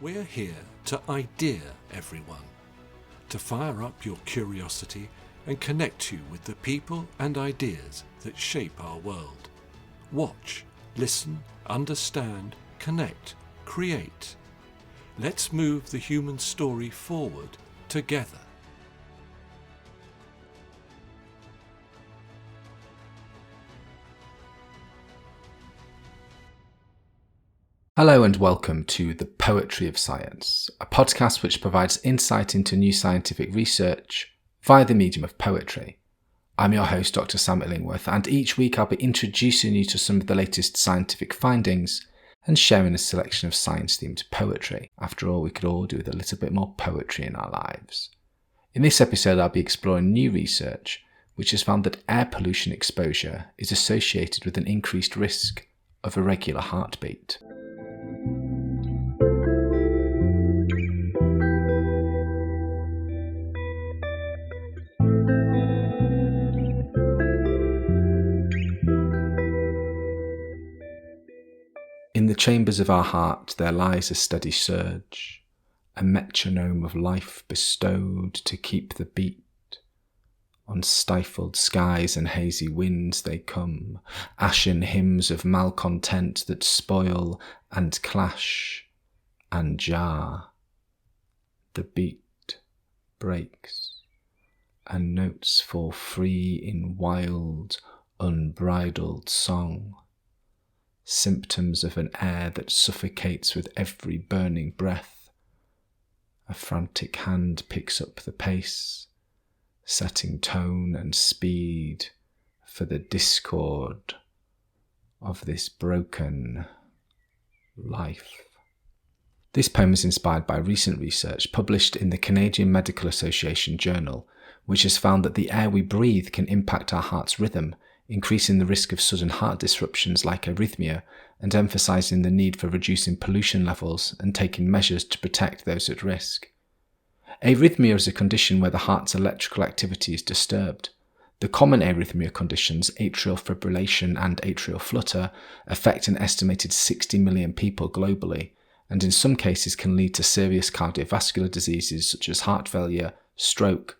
We're here to idea everyone, to fire up your curiosity and connect you with the people and ideas that shape our world. Watch, listen, understand, connect, create. Let's move the human story forward together. Hello and welcome to The Poetry of Science, a podcast which provides insight into new scientific research via the medium of poetry. I'm your host, Dr. Sam Illingworth, and each week I'll be introducing you to some of the latest scientific findings and sharing a selection of science-themed poetry. After all, we could all do with a little bit more poetry in our lives. In this episode, I'll be exploring new research which has found that air pollution exposure is associated with an increased risk of irregular heartbeat. In the chambers of our heart there lies a steady surge, a metronome of life bestowed to keep the beat. On stifled skies and hazy winds they come, ashen hymns of malcontent that spoil and clash and jar. The beat breaks, and notes fall free in wild, unbridled song. Symptoms of an air that suffocates with every burning breath. A frantic hand picks up the pace, setting tone and speed for the discord of this broken life. This poem is inspired by recent research published in the Canadian Medical Association Journal, which has found that the air we breathe can impact our heart's rhythm, increasing the risk of sudden heart disruptions like arrhythmia, and emphasising the need for reducing pollution levels and taking measures to protect those at risk. Arrhythmia is a condition where the heart's electrical activity is disturbed. The common arrhythmia conditions, atrial fibrillation and atrial flutter, affect an estimated 60 million people globally, and in some cases can lead to serious cardiovascular diseases such as heart failure, stroke,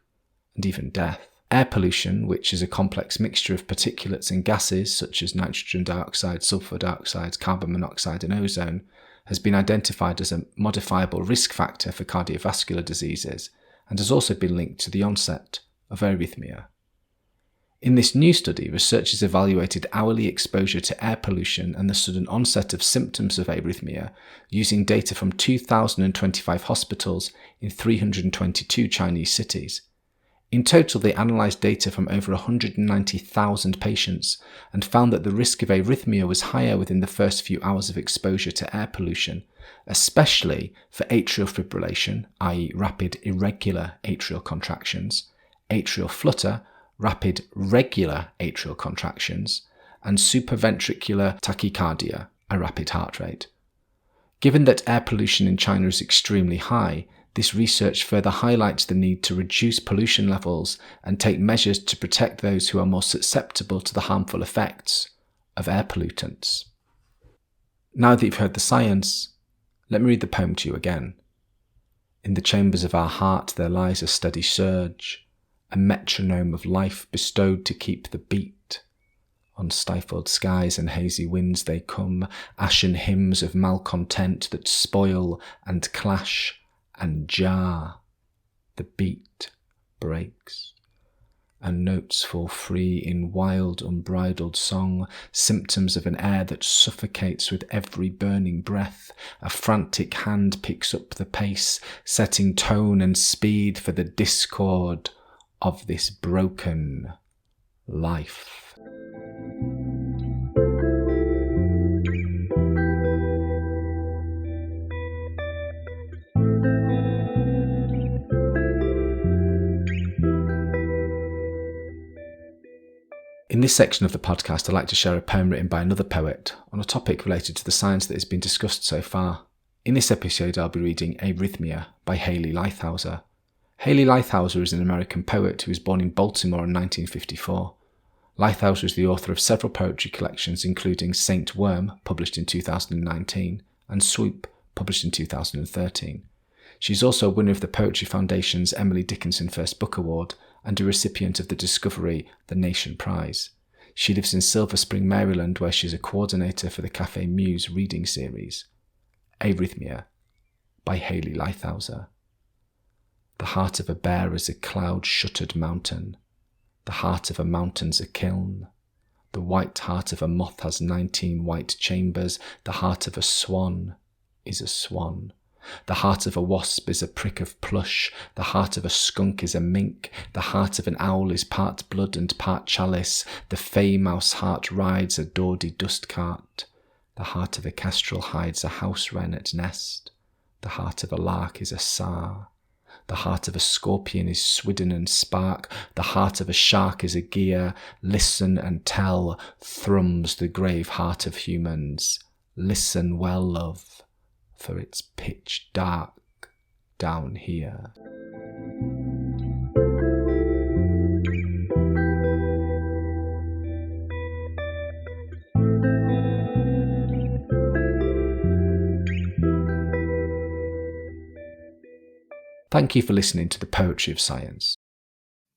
and even death. Air pollution, which is a complex mixture of particulates and gases such as nitrogen dioxide, sulphur dioxide, carbon monoxide and ozone, has been identified as a modifiable risk factor for cardiovascular diseases and has also been linked to the onset of arrhythmia. In this new study, researchers evaluated hourly exposure to air pollution and the sudden onset of symptoms of arrhythmia using data from 2,025 hospitals in 322 Chinese cities. In total, they analysed data from over 190,000 patients and found that the risk of arrhythmia was higher within the first few hours of exposure to air pollution, especially for atrial fibrillation, i.e. rapid irregular atrial contractions, atrial flutter, rapid regular atrial contractions, and supraventricular tachycardia, a rapid heart rate. Given that air pollution in China is extremely high, this research further highlights the need to reduce pollution levels and take measures to protect those who are more susceptible to the harmful effects of air pollutants. Now that you've heard the science, let me read the poem to you again. In the chambers of our heart there lies a steady surge, a metronome of life bestowed to keep the beat. On stifled skies and hazy winds they come, ashen hymns of malcontent that spoil and clash and jar. The beat breaks, and notes fall free in wild, unbridled song, symptoms of an air that suffocates with every burning breath. A frantic hand picks up the pace, setting tone and speed for the discord of this broken life. In this section of the podcast, I'd like to share a poem written by another poet on a topic related to the science that has been discussed so far. In this episode, I'll be reading Arrhythmia by Haley Lythouser. Haley Lythouser is an American poet who was born in Baltimore in 1954. Lythouser is the author of several poetry collections including Saint Worm, published in 2019, and Swoop, published in 2013. She's also a winner of the Poetry Foundation's Emily Dickinson First Book Award and a recipient of the Discovery The Nation Prize. She lives in Silver Spring, Maryland, where she's a coordinator for the Cafe Muse reading series. Arrhythmia by Hayley Lythauser. The heart of a bear is a cloud-shuttered mountain. The heart of a mountain's a kiln. The white heart of a moth has 19 white chambers. The heart of a swan is a swan. The heart of a wasp is a prick of plush. The heart of a skunk is a mink. The heart of an owl is part blood and part chalice. The fey mouse heart rides a dawdy dust cart. The heart of a kestrel hides a house wren at nest. The heart of a lark is a sow. The heart of a scorpion is swidden and spark. The heart of a shark is a gear. Listen and tell, thrums the grave heart of humans. Listen well, love, for it's pitch dark down here. Thank you for listening to the Poetry of Science.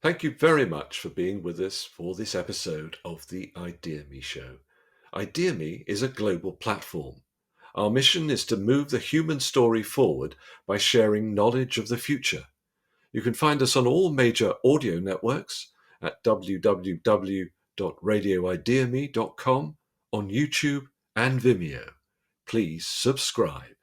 Thank you very much for being with us for this episode of the ideaXme Show. ideaXme is a global platform. Our mission is to move the human story forward by sharing knowledge of the future. You can find us on all major audio networks at www.radioideaXme.com, on YouTube and Vimeo. Please subscribe.